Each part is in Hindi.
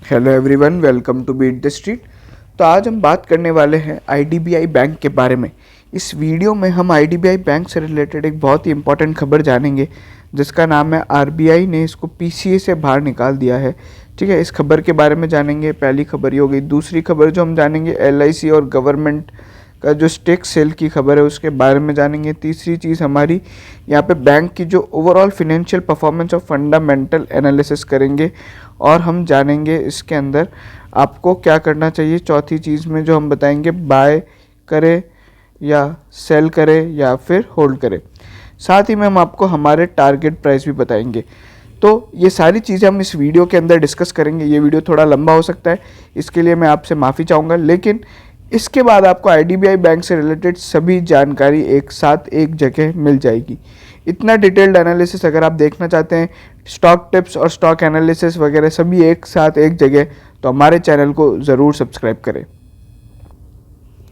Hello everyone, welcome to beat the street. तो आज हम बात करने वाले हैं आईडीबीआई बैंक के बारे में। इस वीडियो में हम आईडीबीआई बैंक से रिलेटेड एक बहुत ही इंपॉर्टेंट खबर जानेंगे जिसका नाम है आरबीआई ने इसको पीसीए से बाहर निकाल दिया है। ठीक है, इस खबर के बारे में जानेंगे। पहली खबर ये हो गई। दूसरी खबर जो हम जानेंगे एलआईसी और गवर्नमेंट का जो स्टेक सेल की खबर है उसके बारे में जानेंगे। तीसरी चीज़ हमारी यहाँ पे बैंक की जो ओवरऑल फिनेंशियल परफॉर्मेंस और फंडामेंटल एनालिसिस करेंगे और हम जानेंगे इसके अंदर आपको क्या करना चाहिए। चौथी चीज़ में जो हम बताएंगे बाय करे या सेल करे या फिर होल्ड करे। साथ ही में हम आपको हमारे टारगेट प्राइस भी बताएंगे। तो ये सारी चीज़ें हम इस वीडियो के अंदर डिस्कस करेंगे। ये वीडियो थोड़ा लंबा हो सकता है, इसके लिए मैं आपसे माफ़ी चाहूँगा, लेकिन इसके बाद आपको आईडीबीआई बैंक से रिलेटेड सभी जानकारी एक साथ एक जगह मिल जाएगी। इतना डिटेल्ड एनालिसिस अगर आप देखना चाहते हैं, स्टॉक टिप्स और स्टॉक एनालिसिस वगैरह सभी एक साथ एक जगह, तो हमारे चैनल को ज़रूर सब्सक्राइब करें।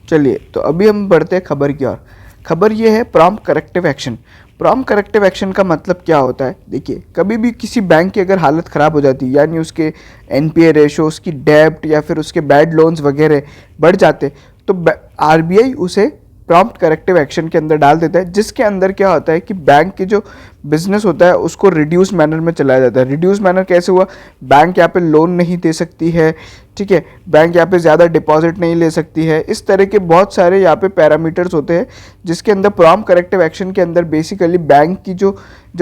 चलिए, तो अभी हम बढ़ते हैं खबर की ओर। खबर ये है prompt corrective action. Prompt corrective action का मतलब क्या होता है? देखिए, कभी भी किसी बैंक की अगर हालत ख़राब हो जाती है, यानी उसके एनपीए रेशो, उसकी डेब्ट या फिर उसके बैड लोन्स वगैरह बढ़ जाते, तो आरबीआई उसे प्रॉम्प्ट करेक्टिव एक्शन के अंदर डाल देता है, जिसके अंदर क्या होता है कि बैंक की जो बिजनेस होता है उसको रिड्यूस मैनर में चलाया जाता है। रिड्यूस मैनर कैसे हुआ? बैंक यहाँ पे लोन नहीं दे सकती है, ठीक है, बैंक यहाँ पे ज़्यादा डिपॉजिट नहीं ले सकती है। इस तरह के बहुत सारे यहाँ पे पैरामीटर्स होते हैं जिसके अंदर प्रॉम्प्ट करेक्टिव एक्शन के अंदर बेसिकली बैंक की जो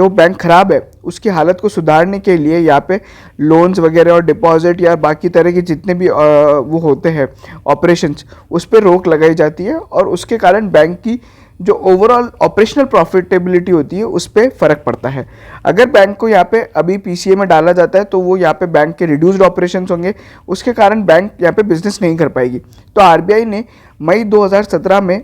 बैंक खराब है उसकी हालत को सुधारने के लिए यहाँ पे लोन्स वगैरह और डिपॉजिट या बाकी तरह के जितने भी वो होते हैं ऑपरेशंस, उस पर रोक लगाई जाती है और उसके कारण बैंक की जो ओवरऑल ऑपरेशनल प्रॉफिटेबिलिटी होती है उस पर फ़र्क पड़ता है। अगर बैंक को यहाँ पे अभी पीसीए में डाला जाता है तो वो यहाँ पे बैंक के रिड्यूस्ड ऑपरेशंस होंगे, उसके कारण बैंक यहाँ पे बिजनेस नहीं कर पाएगी। तो आरबीआई ने मई 2017 में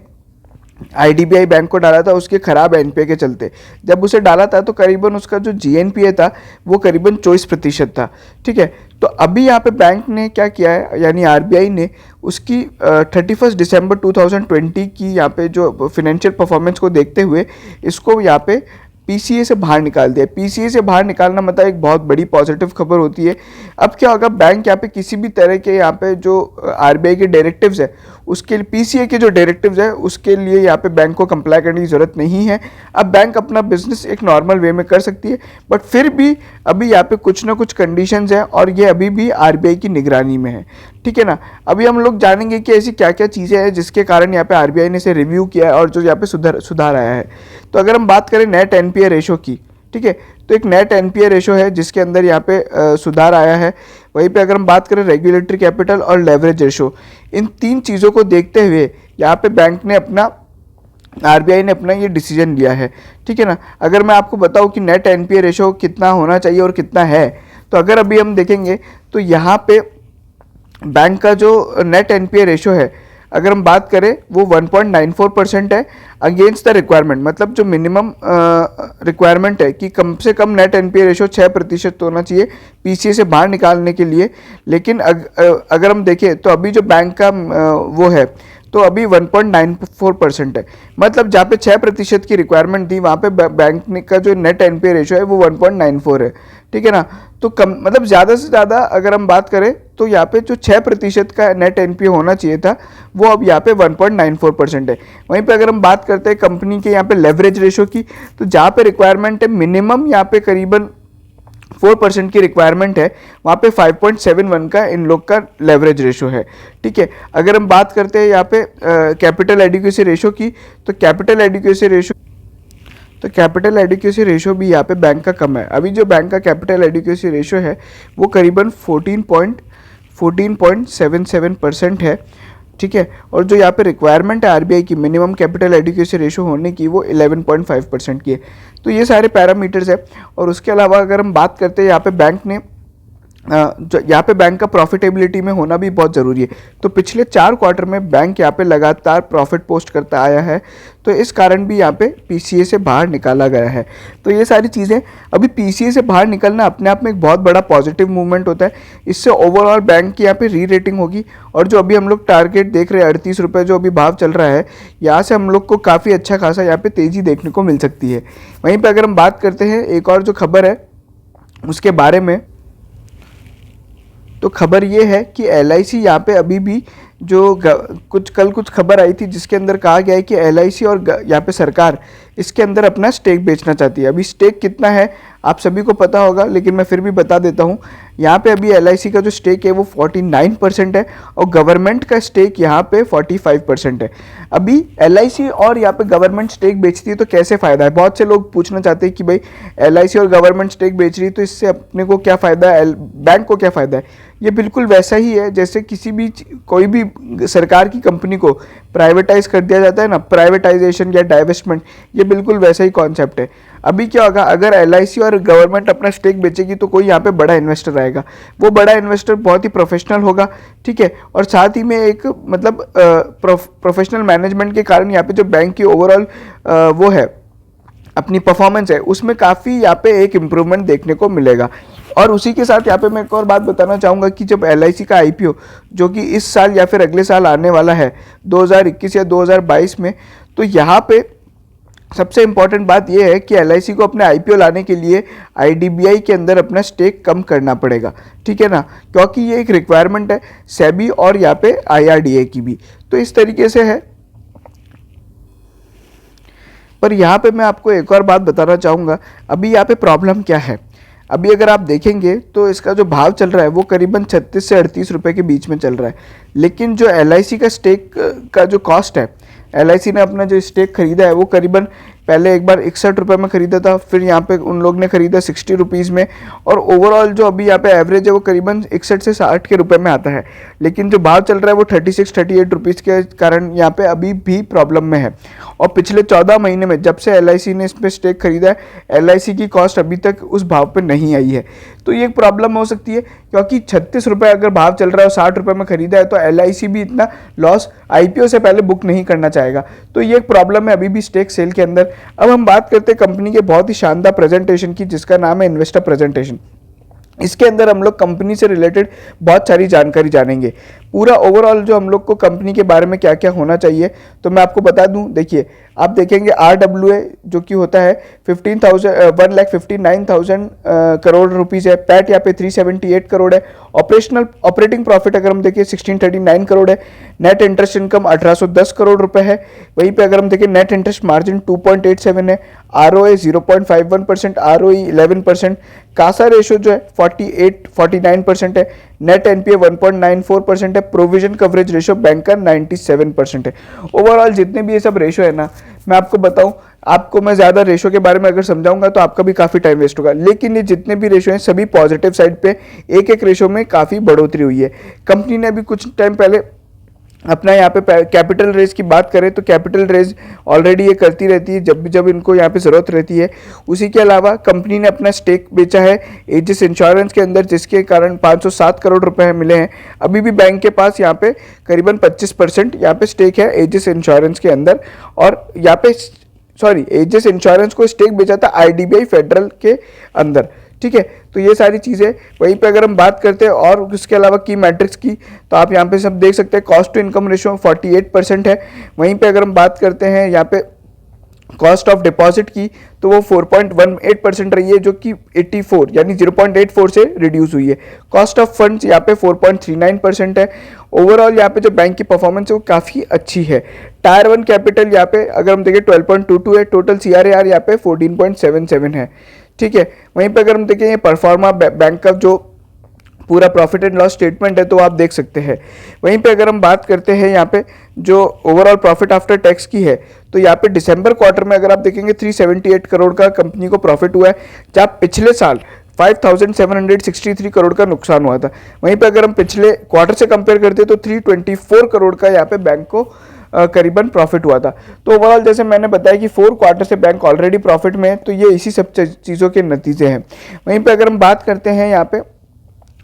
आईडीबीआई बैंक को डाला था उसके ख़राब एनपीए के चलते। जब उसे डाला था तो करीबन उसका जो जीएनपीए था वो करीबन 24% था। ठीक है, तो अभी यहाँ पे बैंक ने क्या किया है, यानी आरबीआई ने उसकी 31 दिसंबर 2020 की यहाँ पे जो फिनेंशियल परफॉर्मेंस को देखते हुए इसको यहाँ पे पीसीए से बाहर निकाल दिया। पीसीए से बाहर निकालना मतलब एक बहुत बड़ी पॉजिटिव खबर होती है। अब क्या होगा, बैंक यहाँ पे किसी भी तरह के यहाँ पे जो आरबीआई के डायरेक्टिव्स है उसके लिए, पीसीए के जो डायरेक्टिव्स है उसके लिए यहाँ पे बैंक को कंप्लाई करने की ज़रूरत नहीं है। अब बैंक अपना बिजनेस एक नॉर्मल वे में कर सकती है, बट फिर भी अभी यहाँ पे कुछ ना कुछ कंडीशंस हैं और ये अभी भी आरबीआई की निगरानी में है। ठीक है ना। अभी हम लोग जानेंगे कि ऐसी क्या क्या चीज़ें हैं जिसके कारण यहाँ पे आरबीआई ने इसे रिव्यू किया है और जो यहाँ पे सुधार आया है। तो अगर हम बात करें नेट एनपीए रेशो की, ठीक है, तो एक नेट एनपीए रेशो है जिसके अंदर यहाँ पे सुधार आया है। वहीं पे अगर हम बात करें रेगुलेटरी कैपिटल और लेवरेज रेशो, इन तीन चीज़ों को देखते हुए यहाँ पे बैंक ने अपना आरबीआई ने अपना ये डिसीजन लिया है। ठीक है ना। अगर मैं आपको बताऊं कि नेट एनपीए रेशो कितना होना चाहिए और कितना है, तो अगर अभी हम देखेंगे तो यहाँ पे बैंक का जो नेट एनपीए रेशो है अगर हम बात करें वो 1.94% है अगेंस्ट द रिक्वायरमेंट। मतलब जो मिनिमम रिक्वायरमेंट है कि कम से कम नेट एनपीए रेशो 6% होना चाहिए पीसीए से बाहर निकालने के लिए। लेकिन अगर हम देखें तो अभी जो बैंक का वो है तो अभी 1.94% है। मतलब जहाँ पे 6% की रिक्वायरमेंट थी वहाँ पे बैंक का जो नेट एनपीए रेशो है वो 1.94 है। ठीक है ना। तो कम मतलब ज़्यादा से ज़्यादा अगर हम बात करें तो यहाँ पे जो 6% का नेट एनपीए होना चाहिए था वो अब यहाँ पे 1.94% है। वहीं पे अगर हम बात करते हैं कंपनी के यहाँ पे लेवरेज रेशो की, तो जहाँ पे रिक्वायरमेंट है मिनिमम यहाँ पे करीबन 4% की रिक्वायरमेंट है, वहाँ पे 5.71 का इन लोग का लेवरेज रेशो है। ठीक है। अगर हम बात करते हैं यहाँ पे कैपिटल एडिक्वेसी रेशो की, तो कैपिटल एडिक्वेसी रेशो भी यहाँ पे बैंक का कम है। अभी जो बैंक का कैपिटल एडिक्वेसी रेशो है वो करीबन 14.77% है। ठीक है। और जो यहाँ पे रिक्वायरमेंट है आरबीआई की मिनिमम कैपिटल एडिक्वेसी रेशो होने की वो 11.5% की है। तो ये सारे पैरामीटर्स है। और उसके अलावा अगर हम बात करते हैं यहाँ पे बैंक ने जो यहाँ पे बैंक का प्रॉफिटेबिलिटी में होना भी बहुत ज़रूरी है। तो पिछले 4 क्वार्टर में बैंक यहाँ पे लगातार प्रॉफिट पोस्ट करता आया है, तो इस कारण भी यहाँ पे पीसीए से बाहर निकाला गया है। तो ये सारी चीज़ें, अभी पीसीए से बाहर निकलना अपने आप में एक बहुत बड़ा पॉजिटिव मूवमेंट होता है। इससे ओवरऑल बैंक की यहाँ पे री रेटिंग होगी और जो अभी हम लोग टारगेट देख रहे हैं 38 रुपये जो अभी भाव चल रहा है, यहाँ से हम लोग को काफ़ी अच्छा खासा यहाँ पे तेज़ी देखने को मिल सकती है। वहीं पर अगर हम बात करते हैं एक और जो खबर है उसके बारे में, तो खबर ये है कि LIC यहाँ पे अभी भी कुछ खबर आई थी जिसके अंदर कहा गया है कि LIC और यहाँ पे सरकार इसके अंदर अपना स्टेक बेचना चाहती है। अभी स्टेक कितना है आप सभी को पता होगा, लेकिन मैं फिर भी बता देता हूँ। यहाँ पे अभी LIC का जो स्टेक है वो 49% है और गवर्नमेंट का स्टेक यहाँ पे 45% है। अभी LIC और यहाँ पे गवर्नमेंट स्टेक बेचती है तो कैसे फ़ायदा है? बहुत से लोग पूछना चाहते हैं कि भाई LIC और गवर्नमेंट स्टेक बेच रही है तो इससे अपने को क्या फ़ायदा है, बैंक को क्या फ़ायदा है? ये बिल्कुल वैसा ही है जैसे कोई भी सरकार की कंपनी को प्राइवेटाइज कर दिया जाता है ना, प्राइवेटाइजेशन या डाइवेस्टमेंट, ये बिल्कुल वैसा ही कॉन्सेप्ट है। अभी क्या होगा, अगर LIC और गवर्नमेंट अपना स्टेक बेचेगी तो कोई यहाँ पे बड़ा इन्वेस्टर आएगा। वो बड़ा इन्वेस्टर बहुत ही प्रोफेशनल होगा, ठीक है, और साथ ही में एक मतलब प्रोफेशनल मैनेजमेंट के कारण यहाँ पे जो बैंक की ओवरऑल वो है अपनी परफॉर्मेंस है उसमें काफ़ी यहाँ पे एक इम्प्रूवमेंट देखने को मिलेगा। और उसी के साथ यहाँ पे मैं एक और बात बताना चाहूँगा कि जब LIC का IPO जो कि इस साल या फिर अगले साल आने वाला है 2021 या 2022 में, तो यहाँ पे सबसे इम्पॉर्टेंट बात यह है कि LIC को अपने IPO लाने के लिए IDBI के अंदर अपना स्टेक कम करना पड़ेगा, ठीक है ना, क्योंकि ये एक रिक्वायरमेंट है SEBI और यहाँ पे IRDA की भी। तो इस तरीके से है। पर यहाँ पे मैं आपको एक और बात बताना चाहूँगा। अभी यहाँ पे प्रॉब्लम क्या है, अभी अगर आप देखेंगे तो इसका जो भाव चल रहा है वो करीबन 36 से 38 रुपये के बीच में चल रहा है। लेकिन जो LIC का स्टेक का जो कॉस्ट है, LIC ने अपना जो स्टेक खरीदा है वो करीबन पहले एक बार 61 रुपये में खरीदा था, फिर यहाँ पे उन लोग ने खरीदा 60 रुपीज़ में, और ओवरऑल जो अभी यहाँ पे एवरेज है वो करीबन 61 से 60 के रुपए में आता है। लेकिन जो भाव चल रहा है वो 36-38 रुपीज़ के कारण यहाँ पे अभी भी प्रॉब्लम में है। और पिछले 14 महीने में जब से LIC ने इस पर स्टेक खरीदा है, LIC की कॉस्ट अभी तक उस भाव पे नहीं आई है। तो ये एक प्रॉब्लम हो सकती है, क्योंकि 36 रुपये अगर भाव चल रहा है और 60 रुपये में खरीदा है तो LIC भी इतना लॉस IPO से पहले बुक नहीं करना चाहेगा। तो ये एक प्रॉब्लम है अभी भी स्टेक सेल के अंदर। अब हम बात करते हैं कंपनी के बहुत ही शानदार प्रेजेंटेशन की, जिसका नाम है इन्वेस्टर प्रेजेंटेशन। इसके अंदर हम लोग कंपनी से रिलेटेड बहुत सारी जानकारी जानेंगे, पूरा ओवरऑल जो हम लोग को कंपनी के बारे में क्या क्या होना चाहिए। तो मैं आपको बता दूं, देखिए आप देखेंगे RWA जो कि होता है 1,59,000 करोड़ रुपीज़ है। पैट यहाँ पे 378 करोड़ है। ऑपरेटिंग प्रॉफिट अगर हम देखें 1639 करोड़ है। नेट इंटरेस्ट इनकम 1810 करोड़ रुपए है। वहीं पे अगर हम देखें नेट इंटरेस्ट मार्जिन 2.87 है। ROA 0.51%, ROE 11%, कासा रेशो जो है 49% है। नेट NPA 1.94% है। प्रोविजन कवरेज रेशो बैंक का 97% है। ओवरऑल जितने भी ये सब रेशो है ना, मैं आपको बताऊं, आपको मैं ज़्यादा रेशो के बारे में अगर समझाऊंगा तो आपका भी काफ़ी टाइम वेस्ट होगा, लेकिन ये जितने भी रेशो हैं सभी पॉजिटिव साइड पे, एक एक रेशो में काफ़ी बढ़ोतरी हुई है। कंपनी ने अभी कुछ टाइम पहले अपना यहाँ पे कैपिटल रेज की बात करें तो कैपिटल रेज ऑलरेडी ये करती रहती है जब इनको यहाँ पे ज़रूरत रहती है। उसी के अलावा कंपनी ने अपना स्टेक बेचा है एजिस इंश्योरेंस के अंदर, जिसके कारण 507 करोड़ रुपए मिले हैं। अभी भी बैंक के पास यहाँ पे करीबन 25% यहाँ पे स्टेक है एजिस इंश्योरेंस के अंदर। और यहाँ पे एजिस इंश्योरेंस को स्टेक बेचा था IDBI फेडरल के अंदर, ठीक है। तो ये सारी चीज़ें, वहीं पे अगर हम बात करते हैं और उसके अलावा की मैट्रिक्स की, तो आप यहाँ पे सब देख सकते हैं। कॉस्ट टू इनकम रेशियो 48% है। वहीं पे अगर हम बात करते हैं यहाँ पे कॉस्ट ऑफ डिपॉजिट की, तो वो 4.18% रही है, जो कि 84 यानी 0.84 से रिड्यूस हुई है। कॉस्ट ऑफ फंड्स यहाँ पे 4.39% है। ओवरऑल यहाँ पे जो बैंक की परफॉर्मेंस है वो काफ़ी अच्छी है। टायर 1 कैपिटल यहाँ पे अगर हम देखें 12.22 है। टोटल CRAR यहाँ पे 14.77 है, ठीक है। वहीं पे अगर हम देखें ये परफॉर्मा बैंक का जो पूरा प्रॉफिट एंड लॉस स्टेटमेंट है तो आप देख सकते हैं। वहीं पे अगर हम बात करते हैं यहाँ पे जो ओवरऑल प्रॉफिट आफ्टर टैक्स की है, तो यहाँ पे दिसंबर क्वार्टर में अगर आप देखेंगे 378 करोड़ का कंपनी को प्रॉफिट हुआ है, जहाँ पिछले साल 5,763 करोड़ का नुकसान हुआ था। वहीं पे अगर हम पिछले क्वार्टर से कंपेयर करते हैं तो 324 करोड़ का यहाँ पे बैंक को करीबन प्रॉफिट हुआ था। तो ओवरऑल जैसे मैंने बताया कि 4 क्वार्टर से बैंक ऑलरेडी प्रॉफिट में है, तो ये इसी सब चीज़ों के नतीजे हैं। वहीं पे अगर हम बात करते हैं यहाँ पे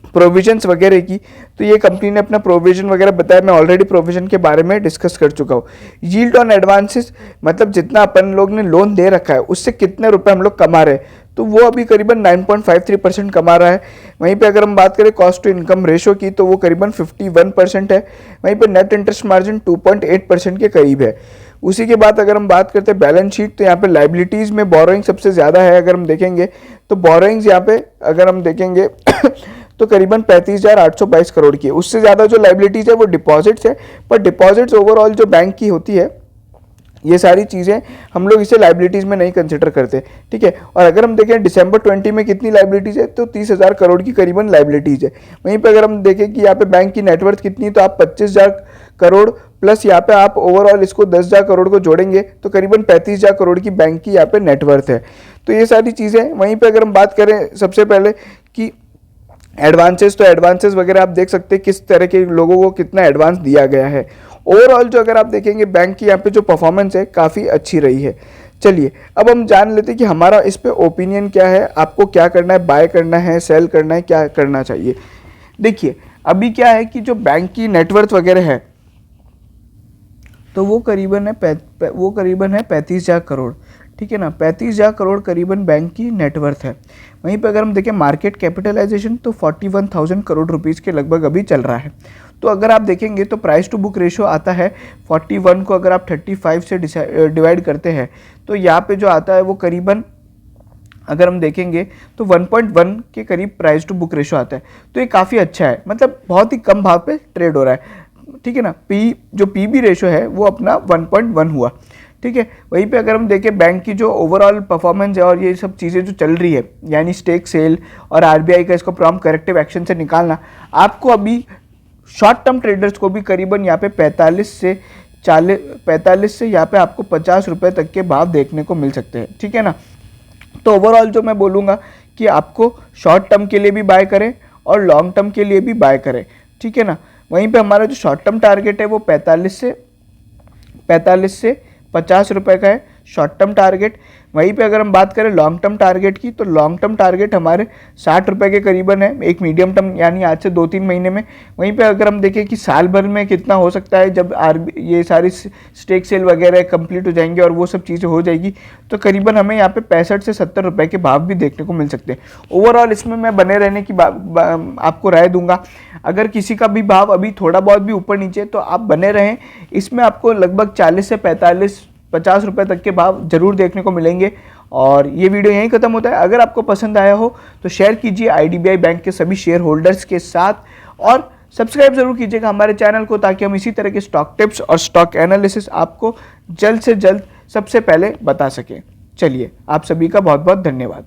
प्रोविजंस वगैरह की, तो ये कंपनी ने अपना प्रोविजन वगैरह बताया, मैं ऑलरेडी प्रोविजन के बारे में डिस्कस कर चुका हूँ। यील्ड ऑन एडवांसेस, मतलब जितना अपन लोग ने लोन दे रखा है उससे कितने रुपए हम लोग कमा रहे हैं, तो वो अभी करीबन 9.53% कमा रहा है। वहीं पे अगर हम बात करें कॉस्ट टू इनकम रेशो की, तो वो करीबन 51% है। वहीं पे नेट इंटरेस्ट मार्जिन 2.8% के करीब है। उसी के बाद अगर हम बात करते हैं बैलेंस शीट, तो यहाँ पे लाइबिलिटीज़ में बोरोइंग सबसे ज़्यादा है। अगर हम देखेंगे तो बोरोइंग्स यहाँ पे अगर हम देखेंगे तो करीबन 35,822 करोड़ की है। उससे ज़्यादा जो लाइबिलिटीज़ है वो डिपॉजिट्स है, पर डिपॉजिट्स ओवरऑल जो बैंक की होती है, ये सारी चीज़ें हम लोग इसे लाइबिलिटीज़ में नहीं कंसिडर करते, ठीक है। और अगर हम देखें दिसंबर 20 में कितनी लाइबिलिटीज़ है, तो 30,000 करोड़ की करीबन लाइबिलिटीज़ है। वहीं पे अगर हम देखें कि यहाँ पे बैंक की नेटवर्थ कितनी, तो आप 25,000 करोड़ प्लस यहाँ पे आप ओवरऑल इसको 10,000 करोड़ को जोड़ेंगे तो करीबन 35,000 करोड़ की बैंक की यहाँ पे नेटवर्थ है। तो ये सारी चीज़ें। वहीं पर अगर हम बात करें सबसे पहले कि एडवांसेस, तो एडवांसेस वगैरह आप देख सकते हैं किस तरह के लोगों को कितना एडवांस दिया गया है। ओवरऑल जो अगर आप देखेंगे बैंक की यहाँ पे जो परफॉर्मेंस है काफ़ी अच्छी रही है। चलिए अब हम जान लेते हैं कि हमारा इस पे ओपिनियन क्या है, आपको क्या करना है, बाय करना है, सेल करना है, क्या करना चाहिए। देखिए अभी क्या है कि जो बैंक की नेटवर्थ वगैरह है तो वो करीबन है 35,000 करोड़, ठीक है ना। 35,000 करोड़ करीबन बैंक की नेटवर्थ है। वहीं पे अगर हम देखें मार्केट कैपिटलाइजेशन तो 41,000 करोड़ रुपीज़ के लगभग अभी चल रहा है। तो अगर आप देखेंगे तो प्राइस टू बुक रेशियो आता है 41 को अगर आप 35 से डिवाइड करते हैं तो यहाँ पे जो आता है वो करीबन अगर हम देखेंगे तो 1.1 के करीब प्राइस टू बुक रेशियो आता है। तो ये काफ़ी अच्छा है, मतलब बहुत ही कम भाव पे ट्रेड हो रहा है, ठीक है ना। जो पीबी रेशियो है वो अपना 1.1 हुआ, ठीक है। वहीं पे अगर हम देखें बैंक की जो ओवरऑल परफॉर्मेंस है और ये सब चीज़ें जो चल रही है, यानी स्टेक सेल और आरबीआई का इसको प्रॉम्प्ट करेक्टिव एक्शन से निकालना, आपको अभी शॉर्ट टर्म ट्रेडर्स को भी करीबन यहाँ पे 45 से यहाँ पे आपको 50 रुपये तक के भाव देखने को मिल सकते हैं, ठीक है ना। तो ओवरऑल जो मैं बोलूँगा कि आपको शॉर्ट टर्म के लिए भी बाय करें और लॉन्ग टर्म के लिए भी बाय करें, ठीक है ना। वहीं पे हमारा जो शॉर्ट टर्म टारगेट है वो 45 से 50 रुपये का है शॉर्ट टर्म टारगेट। वहीं पे अगर हम बात करें लॉन्ग टर्म टारगेट की, तो लॉन्ग टर्म टारगेट हमारे 60 रुपये के करीबन है, एक मीडियम टर्म यानी आज से 2-3 महीने में। वहीं पे अगर हम देखें कि साल भर में कितना हो सकता है जब ये सारी स्टेक सेल वगैरह कंप्लीट हो जाएंगे और वो सब चीज़ें हो जाएगी, तो करीबन हमें यहाँ पे 65 से 70 रुपये के भाव भी देखने को मिल सकते हैं। ओवरऑल इसमें मैं बने रहने की आपको राय दूंगा। अगर किसी का भी भाव अभी थोड़ा बहुत भी ऊपर नीचे तो आप बने रहें, इसमें आपको लगभग 40 से 50 रुपये तक के भाव जरूर देखने को मिलेंगे। और ये वीडियो यहीं खत्म होता है। अगर आपको पसंद आया हो तो शेयर कीजिए आईडीबीआई बैंक के सभी शेयर होल्डर्स के साथ, और सब्सक्राइब जरूर कीजिएगा हमारे चैनल को, ताकि हम इसी तरह के स्टॉक टिप्स और स्टॉक एनालिसिस आपको जल्द से जल्द सबसे पहले बता सकें। चलिए आप सभी का बहुत बहुत धन्यवाद।